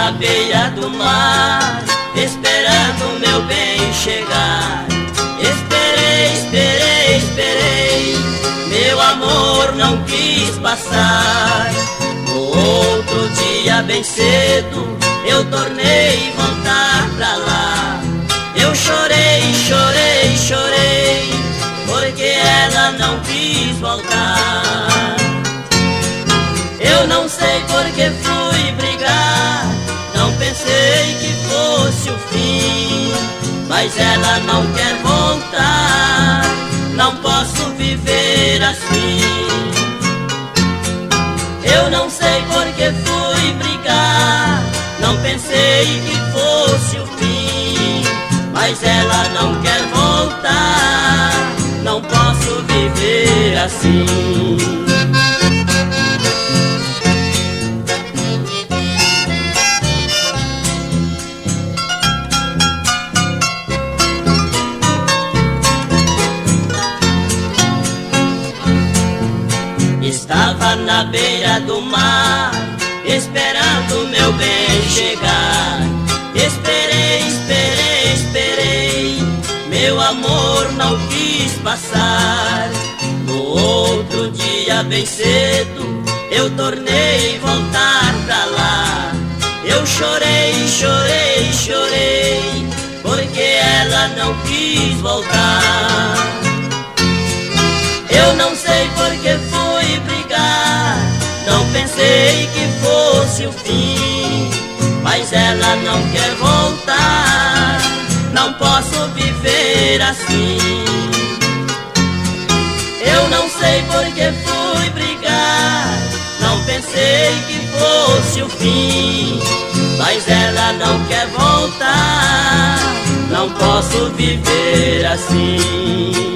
na beira do mar, esperando meu bem chegar. Esperei, esperei, esperei, meu amor não quis passar. No outro dia bem cedo, eu tornei voltar pra lá. Eu chorei, chorei, chorei, porque ela não quis voltar. Eu não sei porque fui brigar, não pensei que fosse o fim, mas ela não quer voltar, não posso viver assim. Eu não sei porque fui brigar, não pensei que fosse o fim, mas ela não quer voltar, não posso viver assim. Estava na beira do mar, esperando meu bem chegar. Esperei, esperei, esperei, meu amor não quis passar. No outro dia bem cedo, eu tornei voltar pra lá. Eu chorei, chorei, chorei, porque ela não quis voltar. Eu não sei porque fui brigar, não pensei que fosse o fim, mas ela não quer voltar, não posso viver assim. Eu não sei porque fui brigar, não pensei que fosse o fim, mas ela não quer voltar, não posso viver assim.